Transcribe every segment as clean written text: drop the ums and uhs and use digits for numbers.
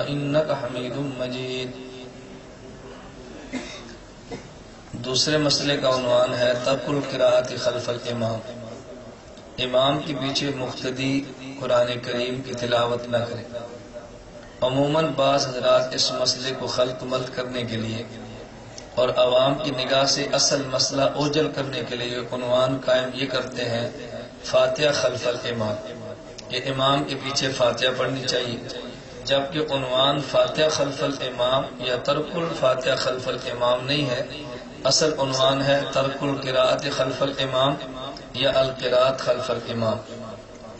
إنك حميد مجيد۔ دوسرے مسئلے کا عنوان ہے ترک القراءۃ خلف الامام، امام کے پیچھے مقتدی قرآن کریم کی تلاوت نہ کرے۔ عموماً بعض حضرات اس مسئلے کو خلط ملط کرنے کے لیے اور عوام کی نگاہ سے اصل مسئلہ اوجل کرنے کے لیے عنوان قائم یہ کرتے ہیں فاتحہ خلف الامام، کہ امام کے پیچھے فاتحہ پڑھنی چاہیے، جبکہ عنوان فاتحہ خلف الامام یا ترک الفاتحہ خلف الامام نہیں ہے، اصل عنوان ہے ترک القراءۃ خلف الامام یا القراءۃ خلف الامام۔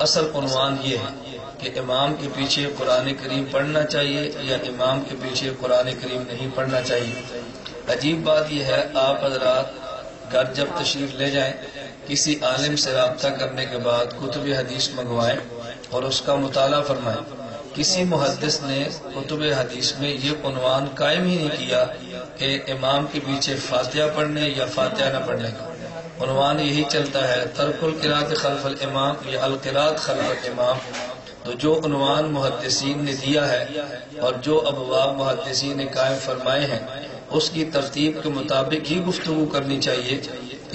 اصل عنوان یہ ہے کہ امام کے پیچھے قرآن کریم پڑھنا چاہیے یا امام کے پیچھے قرآن کریم نہیں پڑھنا چاہیے۔ عجیب بات یہ ہے، آپ حضرات گھر جب تشریف لے جائیں، کسی عالم سے رابطہ کرنے کے بعد کتب حدیث منگوائیں اور اس کا مطالعہ فرمائیں۔ کسی محدث نے کتب حدیث میں یہ عنوان قائم ہی نہیں کیا کہ امام کے پیچھے فاتحہ پڑھنے یا فاتحہ نہ پڑھنے کا، عنوان یہی چلتا ہے ترک القراءۃ خلف الامام یا القراءۃ خلف الامام۔ تو جو عنوان محدثین نے دیا ہے اور جو ابواب محدثین نے قائم فرمائے ہیں اس کی ترتیب کے مطابق ہی گفتگو کرنی چاہیے۔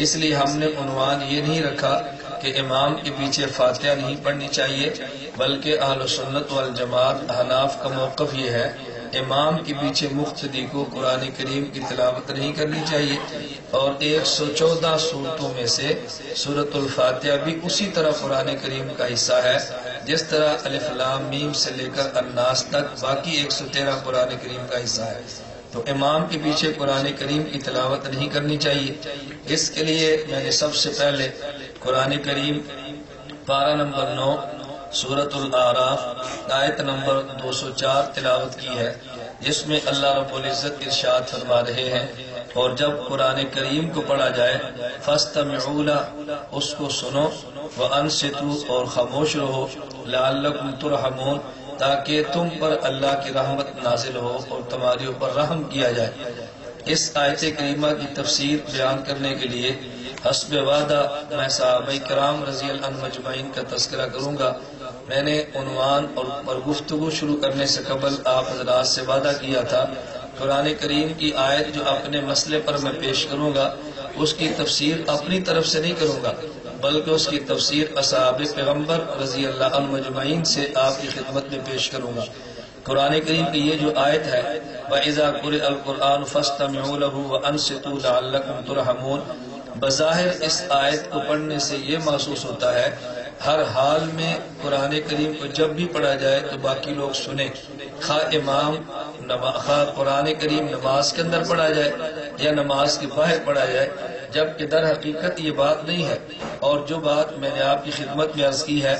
اس لیے ہم نے عنوان یہ نہیں رکھا کہ امام کے پیچھے فاتحہ نہیں پڑھنی چاہیے، بلکہ اہل سنت والجماعت احناف کا موقف یہ ہے امام کے پیچھے مقتدی کو قرآن کریم کی تلاوت نہیں کرنی چاہیے، اور 114 صورتوں میں سے سورۃ الفاتحہ بھی اسی طرح قرآن کریم کا حصہ ہے جس طرح الف لام میم سے لے کر الناس تک باقی 113 قرآن کریم کا حصہ ہے۔ تو امام کے پیچھے قرآن کریم کی تلاوت نہیں کرنی چاہیے۔ اس کے لیے میں نے سب سے پہلے قرآن کریم پارہ نمبر 9 سورۃ الاعراف آیت نمبر 204 تلاوت کی ہے، جس میں اللہ رب العزت ارشاد فرما رہے ہیں اور جب قرآن کریم کو پڑھا جائے فاستمعوا لہ، اس کو سنو، وانصتوا اور خاموش رہو، لعلکم ترحمون تاکہ تم پر اللہ کی رحمت نازل ہو اور تمہاری اوپر رحم کیا جائے۔ اس آیت کریمہ کی تفسیر بیان کرنے کے لیے حسب وعدہ میں صحابہ کرام رضی اللہ عنہم اجمعین کا تذکرہ کروں گا۔ میں نے عنوان اور گفتگو شروع کرنے سے قبل آپ حضرات سے وعدہ کیا تھا قرآن کریم کی آیت جو اپنے مسئلے پر میں پیش کروں گا اس کی تفسیر اپنی طرف سے نہیں کروں گا، بلکہ اس کی تفسیر اصحاب پیغمبر رضی اللہ عنہم اجمعین سے آپ کی خدمت میں پیش کروں گا۔ قرآن کریم کی یہ جو آیت ہے وَإِذَا قُرِئَ الْقُرْآنُ فَاسْتَمِعُوا لَهُ وَأَنصِتُوا لَعَلَّكُمْ تُرْحَمُونَ، بظاہر اس آیت کو پڑھنے سے یہ محسوس ہوتا ہے ہر حال میں قرآن کریم کو جب بھی پڑھا جائے تو باقی لوگ سنیں، خواہ قرآن کریم نماز کے اندر پڑھا جائے یا نماز کے باہر پڑھا جائے، جبکہ در حقیقت یہ بات نہیں ہے۔ اور جو بات میں نے آپ کی خدمت میں عرض کی ہے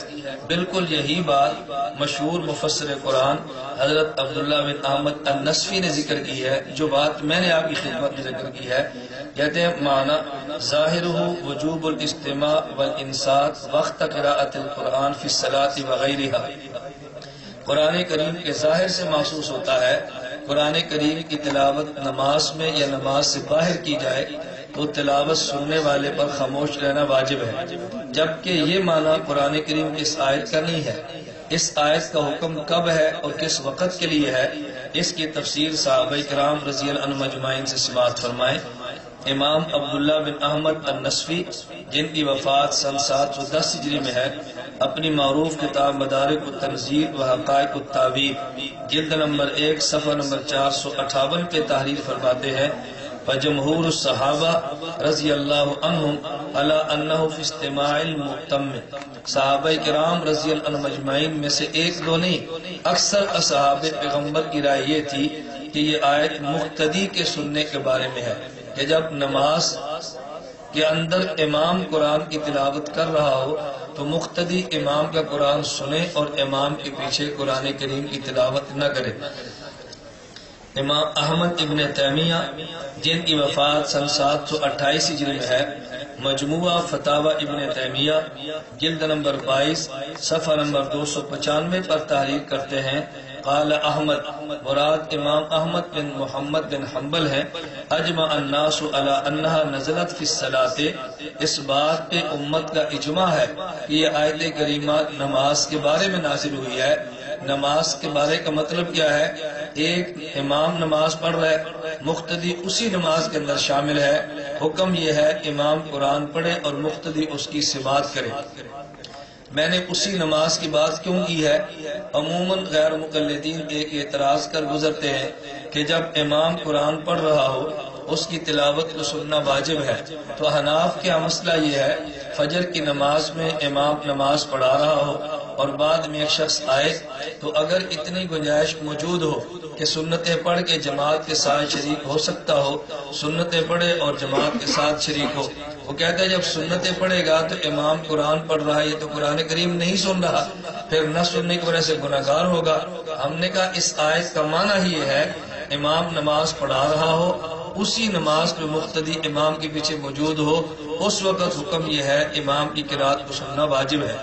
بالکل یہی بات مشہور مفسر قرآن حضرت عبداللہ بن احمد النصفی نے ذکر کی ہے۔ جو بات میں نے آپ کی خدمت میں ذکر کی ہے، کہتے ہیں معنی ظاہرہ وجوب الاستماع والانصات وقت قراءۃ القرآن فی الصلاۃ وغیرہا، قرآن کریم کے ظاہر سے محسوس ہوتا ہے قرآن کریم کی تلاوت نماز میں یا نماز سے باہر کی جائے تو تلاوت سننے والے پر خاموش رہنا واجب ہے، جبکہ یہ معنی قرآن کریم کی اس آیت کا نہیں ہے۔ اس آیت کا حکم کب ہے اور کس وقت کے لیے ہے، اس کی تفسیر صحابہ کرام رضی اللہ عنہم اجمعین سے سماعت فرمائیں۔ امام عبداللہ بن احمد النصفی جن کی وفات سن 710 ہجری میں ہے، اپنی معروف کتاب مدارک التنزیل و حقائق التاویل جلد نمبر 1 صفحہ نمبر 458 پہ تحریر فرماتے ہیں فجمہور الصحابہ رضی اللہ عنہم علی انہ فی استماع المؤتم، صحابہ کرام رضی اللہ عنہم اجمعین میں سے ایک دو نہیں اکثر اصحاب پیغمبر کی رائے یہ تھی کہ یہ آیت مقتدی کے سننے کے بارے میں ہے، کہ جب نماز کے اندر امام قرآن کی تلاوت کر رہا ہو تو مقتدی امام کا قرآن سنے اور امام کے پیچھے قرآن کریم کی تلاوت نہ کرے۔ امام احمد ابن تیمیہ جن کی وفات سن 728 ہجری میں ہے، مجموعہ فتاوی ابن تیمیہ جلد نمبر 22 صفحہ نمبر 295 پر تحریر کرتے ہیں قال احمد، مراد امام احمد بن محمد بن حنبل ہے، اجمع الناس علی انہا نزلت فی الصلاۃ، اس بات پہ امت کا اجماع ہے کہ یہ آیت کریمہ نماز کے بارے میں نازل ہوئی ہے، نماز کے بارے کا مطلب کیا ہے؟ ایک امام نماز پڑھ رہا ہے، مقتدی اسی نماز کے اندر شامل ہے، حکم یہ ہے امام قرآن پڑھے اور مقتدی اس کی سماعت کرے۔ میں نے اسی نماز کی بات کیوں کی ہے؟ عموماً غیر مقلدین ایک اعتراض کر گزرتے ہیں کہ جب امام قرآن پڑھ رہا ہو اس کی تلاوت کو سننا واجب ہے، تو حناف کا مسئلہ یہ ہے فجر کی نماز میں امام نماز پڑھا رہا ہو اور بعد میں ایک شخص آئے تو اگر اتنی گنجائش موجود ہو کہ سنتیں پڑھ کے جماعت کے ساتھ شریک ہو سکتا ہو، سنتیں پڑھے اور جماعت کے ساتھ شریک ہو۔ وہ کہتا ہے جب سنتیں پڑھے گا تو امام قرآن پڑھ رہا ہے، یہ تو قرآن کریم نہیں سن رہا، پھر نہ سننے کی وجہ سے گناہگار ہوگا۔ ہم نے کہا اس آیت کا معنی ہی یہ ہے امام نماز پڑھا رہا ہو، اسی نماز میں مقتدی امام کے پیچھے موجود ہو، اس وقت حکم یہ ہے امام کی قرات کو سننا واجب ہے۔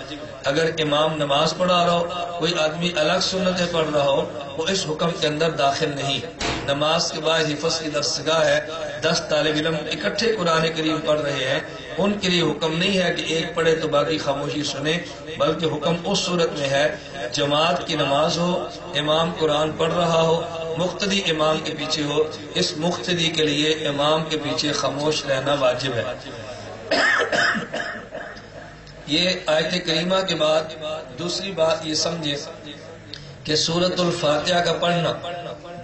اگر امام نماز پڑھا رہا ہو، کوئی آدمی الگ سنتیں پڑھ رہا ہو، وہ اس حکم کے اندر داخل نہیں۔ نماز کے بعد حفظ کی درسگاہ ہے، 10 طالب علم اکٹھے قرآن کریم پڑھ رہے ہیں، ان کے لیے حکم نہیں ہے کہ ایک پڑھے تو باقی خاموشی سنے، بلکہ حکم اس صورت میں ہے جماعت کی نماز ہو، امام قرآن پڑھ رہا ہو، مقتدی امام کے پیچھے ہو، اس مقتدی کے لیے امام کے پیچھے خاموش رہنا واجب ہے۔ یہ آیت کریمہ کے بعد دوسری بات یہ سمجھے کہ سورۃ الفاتحہ کا پڑھنا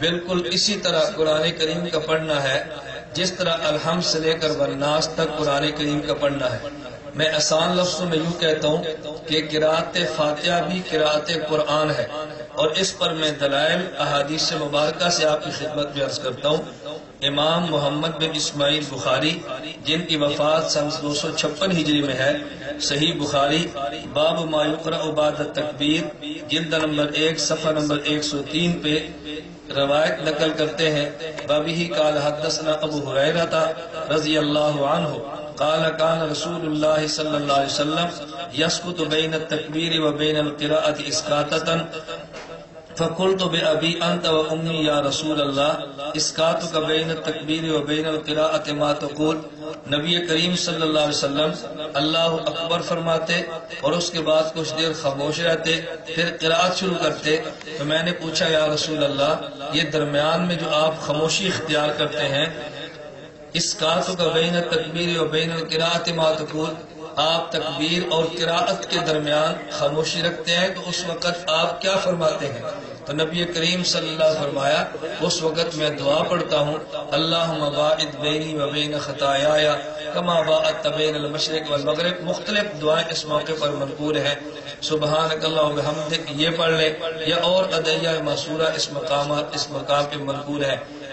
بالکل اسی طرح قرآن کریم کا پڑھنا ہے جس طرح الحمد سے لے کر والناس تک قرآن کریم کا پڑھنا ہے۔ میں آسان لفظوں میں یوں کہتا ہوں کہ قرأت فاتحہ بھی قرأت قرآن ہے، اور اس پر میں دلائل احادیث مبارکہ سے آپ کی خدمت میں عرض کرتا ہوں۔ امام محمد بن اسماعیل بخاری جن کی وفات سن 256 ہجری میں ہے، صحیح بخاری باب ما یقرأ بعد التکبیر جلد نمبر 1 صفحہ نمبر 103 پہ روایت نقل کرتے ہیں، بابی قال حدثنا ابو ہریرہ رضی اللہ عنہ قال كان رسول الله صلی اللہ علیہ وسلم يسكت بين التکبیر و بین القراءۃ اسکاتۃ فقلت بأبي أنت وأمي يا رسول الله اسکاتك بين التکبیر و بین القراءۃ ما تقول۔ نبی کریم صلی اللہ علیہ وسلم اللہ اکبر فرماتے اور اس کے بعد کچھ دیر خاموش رہتے، پھر قراءت شروع کرتے، تو میں نے پوچھا یا رسول اللہ یہ درمیان میں جو آپ خاموشی اختیار کرتے ہیں، اسکاتک بین التکبیر و بین القراءۃ ما تقول، آپ تکبیر اور قراءت کے درمیان خاموشی رکھتے ہیں تو اس وقت آپ کیا فرماتے ہیں؟ تو نبی کریم صلی اللہ علیہ وسلم فرمایا اس وقت میں دعا پڑھتا ہوں اللہم باعد بینی و بین خطایایا کما باعدت بین المشرق والمغرب۔ مختلف دعائیں اس موقع پر منقول ہیں، سبحانک اللہ و بحمدک یہ پڑھ لیں، یا اور ادعیہ معصورہ اس مقام پہ منقول ہے۔